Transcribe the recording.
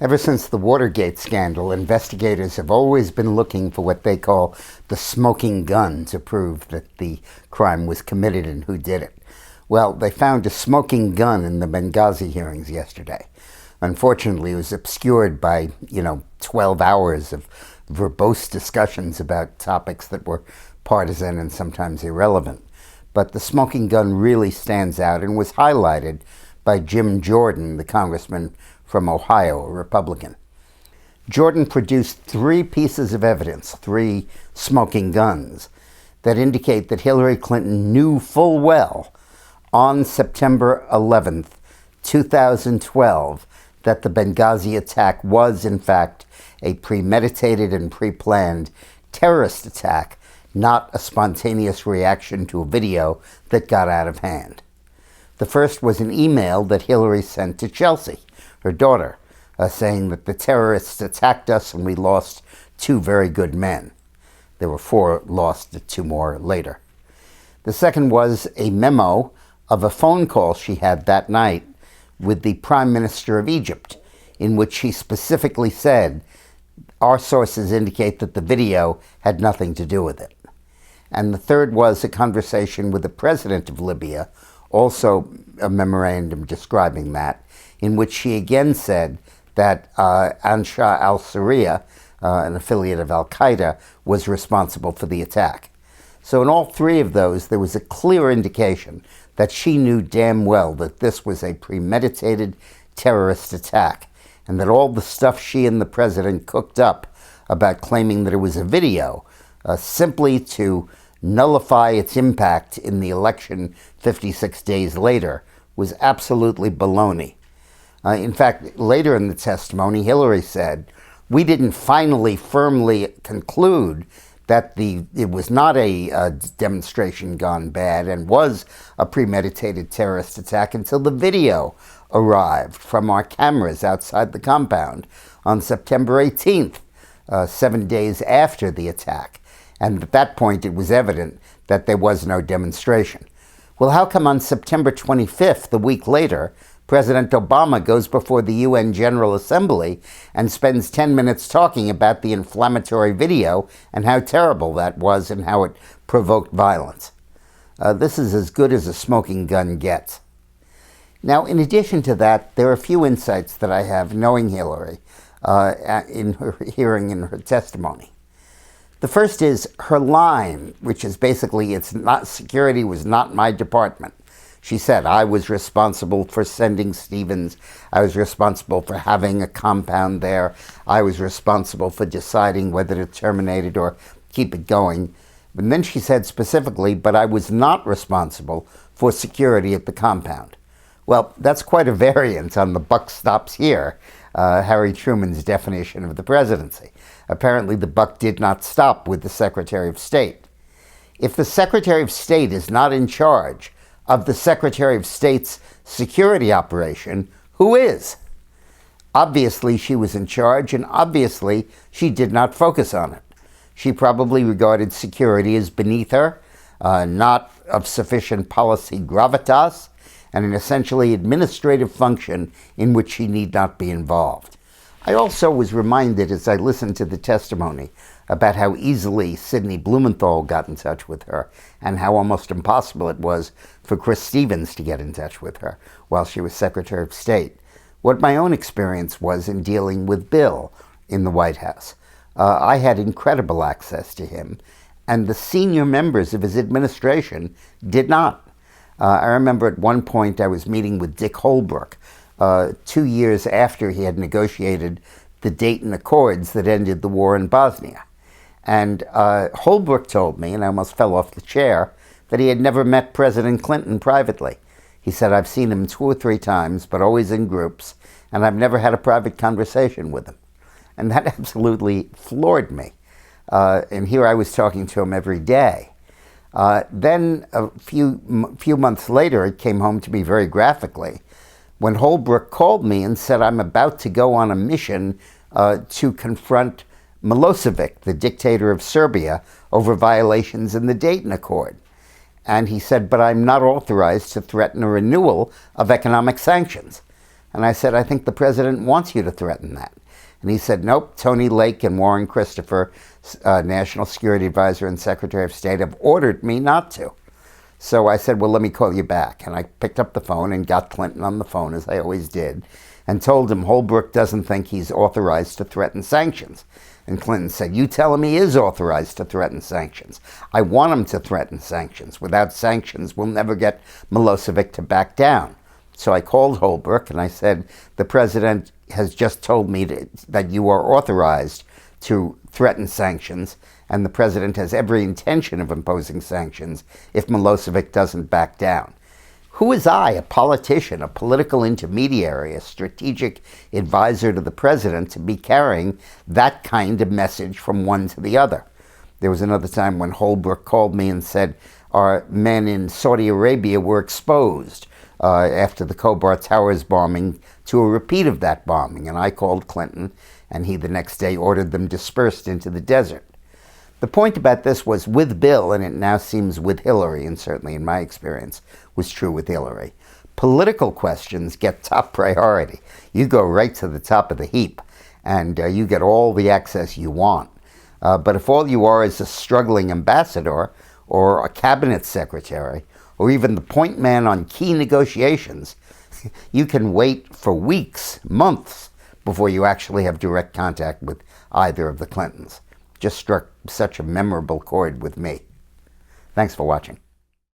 Ever since the Watergate scandal, investigators have always been looking for what they call the smoking gun to prove that the crime was committed and who did it. Well, they found a smoking gun in the Benghazi hearings yesterday. Unfortunately, it was obscured by, 12 hours of verbose discussions about topics that were partisan and sometimes irrelevant. But the smoking gun really stands out and was highlighted by Jim Jordan, the congressman from Ohio, a Republican. Jordan produced 3 pieces of evidence, 3 smoking guns, that indicate that Hillary Clinton knew full well on September 11th, 2012, that the Benghazi attack was, in fact, a premeditated and pre-planned terrorist attack, not a spontaneous reaction to a video that got out of hand. The first was an email that Hillary sent to Chelsea, her daughter, saying that the terrorists attacked us and we lost 2 very good men. There were 4 lost, 2 more later. The second was a memo of a phone call she had that night with the Prime Minister of Egypt, in which she specifically said, "Our sources indicate that the video had nothing to do with it." And the third was a conversation with the president of Libya, also a memorandum describing that, in which she again said that Ansar al-Sharia, an affiliate of al-Qaeda, was responsible for the attack. So in all 3 of those, there was a clear indication that she knew damn well that this was a premeditated terrorist attack, and that all the stuff she and the president cooked up about claiming that it was a video simply to nullify its impact in the election 56 days later was absolutely baloney. In fact, later in the testimony, Hillary said, "We didn't finally firmly conclude that it was not a demonstration gone bad and was a premeditated terrorist attack until the video arrived from our cameras outside the compound on September 18th, 7 days after the attack. And at that point, it was evident that there was no demonstration." Well, how come on September 25th, a week later, President Obama goes before the UN General Assembly and spends 10 minutes talking about the inflammatory video and how terrible that was and how it provoked violence? This is as good as a smoking gun gets. Now, in addition to that, there are a few insights that I have knowing Hillary in her hearing in her testimony. The first is her line, which is basically, security was not my department. She said, "I was responsible for sending Stevens. I was responsible for having a compound there. I was responsible for deciding whether to terminate it or keep it going." And then she said specifically, "But I was not responsible for security at the compound." Well, that's quite a variance on the buck stops here, Harry Truman's definition of the presidency. Apparently, the buck did not stop with the Secretary of State. If the Secretary of State is not in charge of the Secretary of State's security operation, who is? Obviously, she was in charge, and obviously, she did not focus on it. She probably regarded security as beneath her, not of sufficient policy gravitas, and an essentially administrative function in which she need not be involved. I also was reminded as I listened to the testimony about how easily Sidney Blumenthal got in touch with her and how almost impossible it was for Chris Stevens to get in touch with her while she was Secretary of State. What my own experience was in dealing with Bill in the White House. I had incredible access to him, and the senior members of his administration did not. I remember at one point I was meeting with Dick Holbrooke 2 years after he had negotiated the Dayton Accords that ended the war in Bosnia. And Holbrooke told me, and I almost fell off the chair, that he had never met President Clinton privately. He said, "I've seen him 2 or 3 times, but always in groups, and I've never had a private conversation with him." And that absolutely floored me. And here I was talking to him every day. Then a few months later, it came home to me very graphically when Holbrooke called me and said, "I'm about to go on a mission to confront Milosevic, the dictator of Serbia, over violations in the Dayton Accord." And he said, "But I'm not authorized to threaten a renewal of economic sanctions." And I said, I think the president wants you to threaten that. And he said, nope, Tony Lake and Warren Christopher, National Security Advisor and Secretary of State, have ordered me not to. So I said, well, let me call you back. And I picked up the phone and got Clinton on the phone, as I always did, and told him Holbrooke doesn't think he's authorized to threaten sanctions. And Clinton said, you tell him he is authorized to threaten sanctions. I want him to threaten sanctions. Without sanctions, we'll never get Milosevic to back down. So I called Holbrooke and I said, the president has just told me that you are authorized to threaten sanctions, and the president has every intention of imposing sanctions if Milosevic doesn't back down. Who is I, a politician, a political intermediary, a strategic advisor to the president, to be carrying that kind of message from one to the other? There was another time when Holbrooke called me and said our men in Saudi Arabia were exposed after the Khobar Towers bombing to a repeat of that bombing. And I called Clinton, and he the next day ordered them dispersed into the desert. The point about this was with Bill, and it now seems with Hillary, and certainly in my experience was true with Hillary, political questions get top priority. You go right to the top of the heap, and you get all the access you want. But if all you are is a struggling ambassador or a cabinet secretary, or even the point man on key negotiations, you can wait for weeks, months, before you actually have direct contact with either of the Clintons. Just struck such a memorable chord with me. Thanks for watching.